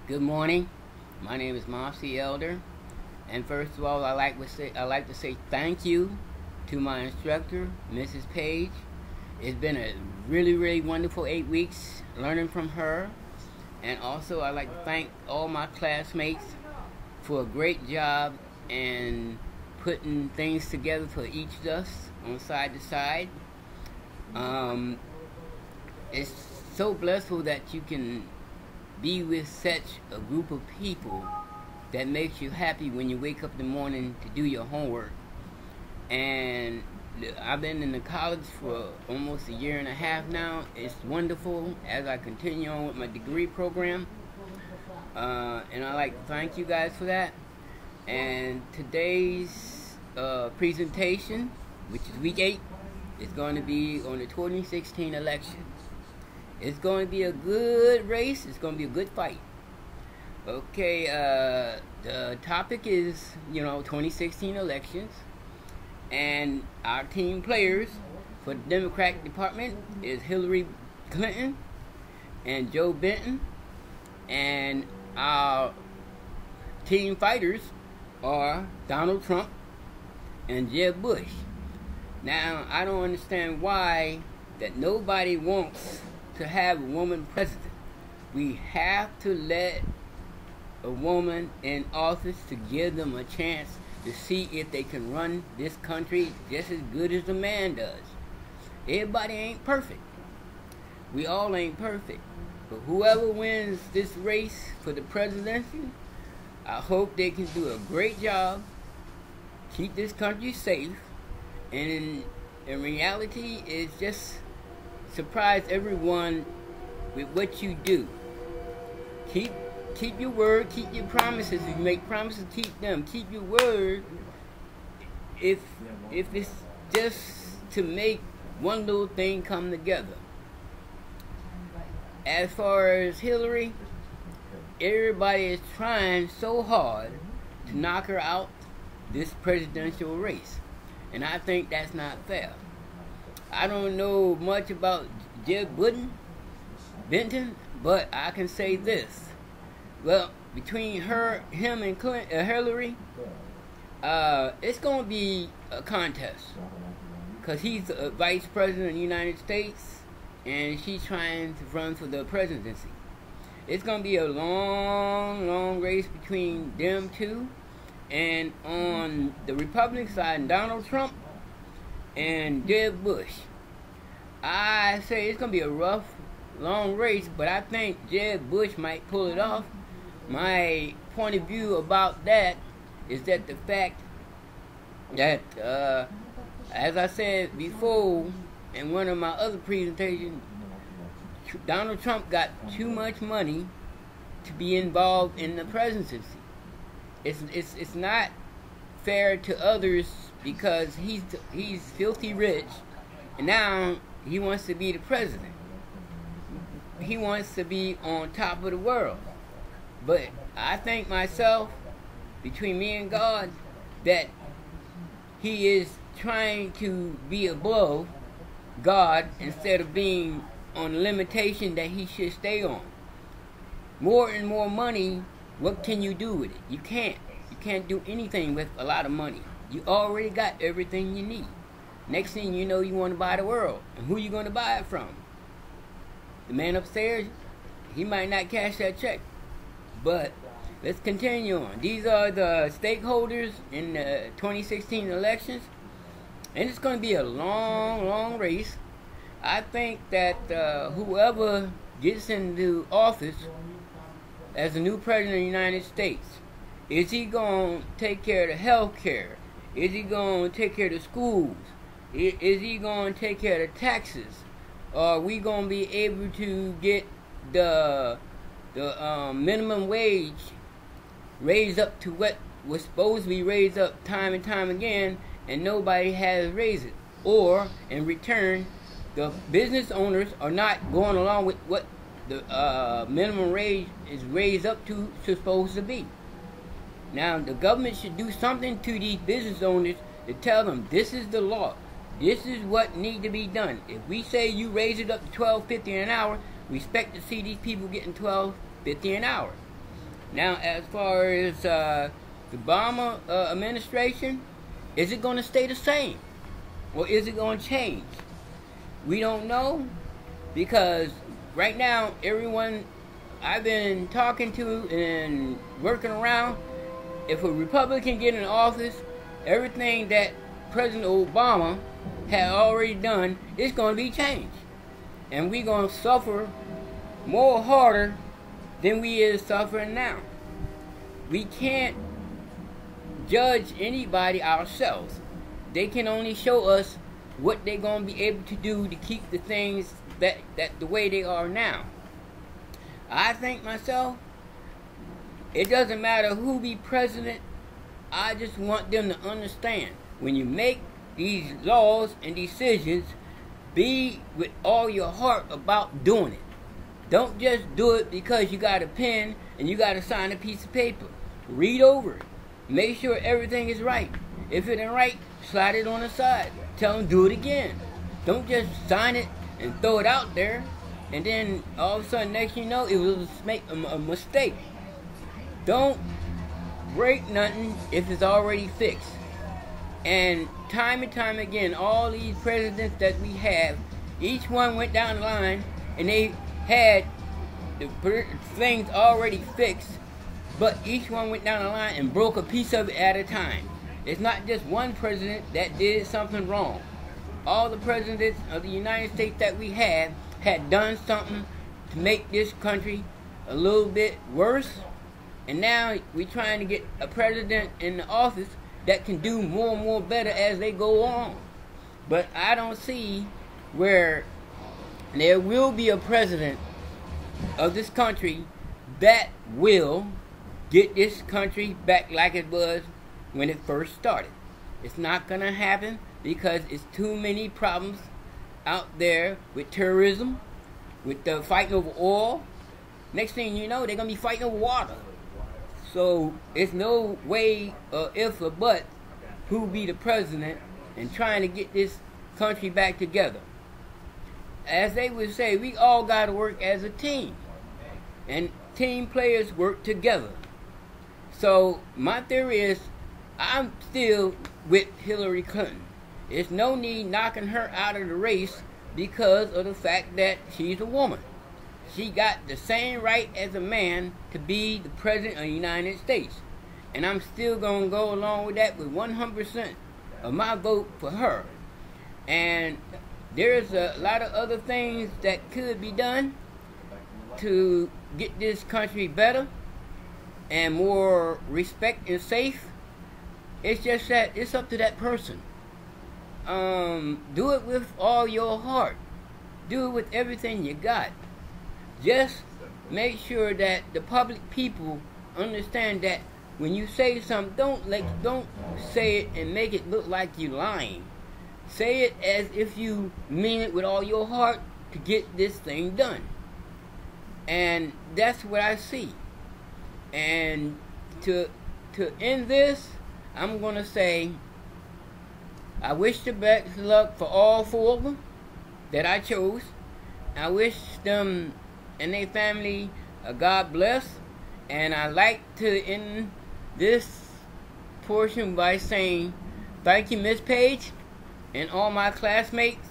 Good morning. My name is Mopsy Elder, and first of all, I like to say thank you to my instructor, Mrs. Page. It's been a really wonderful 8 weeks learning from her, and also I like to thank all my classmates for a great job and putting things together for each of us on side to side. Um, it's so blissful that you can be with such a group of people that makes you happy when you wake up in the morning to do your homework. And I've been in the college for almost a year and a half now. It's wonderful as I continue on with my degree program. And I'd like to thank you guys for that. And today's presentation, which is week 8, is going to be on the 2016 election. It's going to be a good race. It's going to be a good fight. Okay, the topic is, 2016 elections. And our team players for the Democratic Department is Hillary Clinton and Joe Biden. And our team fighters are Donald Trump and Jeb Bush. Now, I don't understand why that nobody wants to have a woman president. We have to let a woman in office to give them a chance to see if they can run this country just as good as a man does. Everybody ain't perfect. We all ain't perfect. But whoever wins this race for the presidency, I hope they can do a great job, keep this country safe, and in reality, it's just surprise everyone with what you do. Keep your word, keep your promises. If you make promises, keep them. Keep your word. If it's just to make one little thing come together. As far as Hillary, everybody is trying so hard to knock her out this presidential race. And I think that's not fair. I don't know much about Jeb Benton, but I can say this. Well, between him and Hillary, it's going to be a contest. Because he's a vice president of the United States, and she's trying to run for the presidency. It's going to be a long race between them two. And on the Republican side, Donald Trump and Jeb Bush. I say it's going to be a rough, long race, but I think Jeb Bush might pull it off. My point of view about that is that the fact that, as I said before in one of my other presentations, Donald Trump got too much money to be involved in the presidency. It's not fair to others because he's filthy rich, and now he wants to be the president. He wants to be on top of the world. But I think myself, between me and God, that he is trying to be above God instead of being on the limitation that he should stay on. More and more money, what can you do with it? You can't. You can't do anything with a lot of money. You already got everything you need. Next thing you know, you want to buy the world. And who you going to buy it from? The man upstairs, he might not cash that check. But let's continue on. These are the stakeholders in the 2016 elections. And it's going to be a long race. I think that whoever gets into office as the new president of the United States, is he going to take care of the health care? Is he going to take care of the schools? Is he going to take care of the taxes? Are we going to be able to get the minimum wage raised up to what was supposed to be raised up time and time again, and nobody has raised it? Or, in return, the business owners are not going along with what the minimum wage is raised up to supposed to be. Now, the government should do something to these business owners to tell them this is the law. This is what needs to be done. If we say you raise it up to $12.50 an hour, we expect to see these people getting $12.50 an hour. Now, as far as the Obama administration, is it going to stay the same? Or is it going to change? We don't know, because right now, everyone I've been talking to and working around, if a Republican get in office, everything that President Obama had already done is going to be changed. And we're going to suffer more harder than we is suffering now. We can't judge anybody ourselves. They can only show us what they're going to be able to do to keep the things that the way they are now. I think myself, it doesn't matter who be president. I just want them to understand, when you make these laws and decisions, be with all your heart about doing it. Don't just do it because you got a pen and you got to sign a piece of paper. Read over it. Make sure everything is right. If it ain't right, slide it on the side. Tell them do it again. Don't just sign it and throw it out there, and then all of a sudden, next you know, it was a mistake. Don't break nothing if it's already fixed. And time again, all these presidents that we have, each one went down the line and they had the things already fixed, but each one went down the line and broke a piece of it at a time. It's not just one president that did something wrong. All the presidents of the United States that we had done something to make this country a little bit worse, and now we're trying to get a president in the office that can do more and more better as they go on. But I don't see where there will be a president of this country that will get this country back like it was when it first started. It's not going to happen, because it's too many problems out there with terrorism, with the fighting over oil. Next thing you know, they're going to be fighting over water. So it's no way if or but who be the president and trying to get this country back together. As they would say, we all got to work as a team. And team players work together. So my theory is, I'm still with Hillary Clinton. There's no need knocking her out of the race because of the fact that she's a woman. She got the same right as a man to be the president of the United States. And I'm still going to go along with that with 100% of my vote for her. And there's a lot of other things that could be done to get this country better and more respect and safe. It's just that it's up to that person. Do it with all your heart. Do it with everything you got. Just make sure that the public people understand that when you say something, don't say it and make it look like you're lying. Say it as if you mean it with all your heart to get this thing done. And that's what I see. And to end this, I'm going to say, I wish the best luck for all four of them that I chose. I wish them and their family God bless. And I like to end this portion by saying thank you, Miss Page, and all my classmates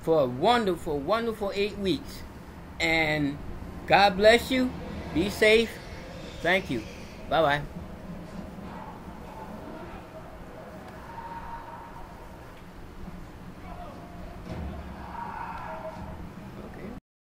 for a wonderful, wonderful 8 weeks. And God bless you. Be safe. Thank you. Bye-bye.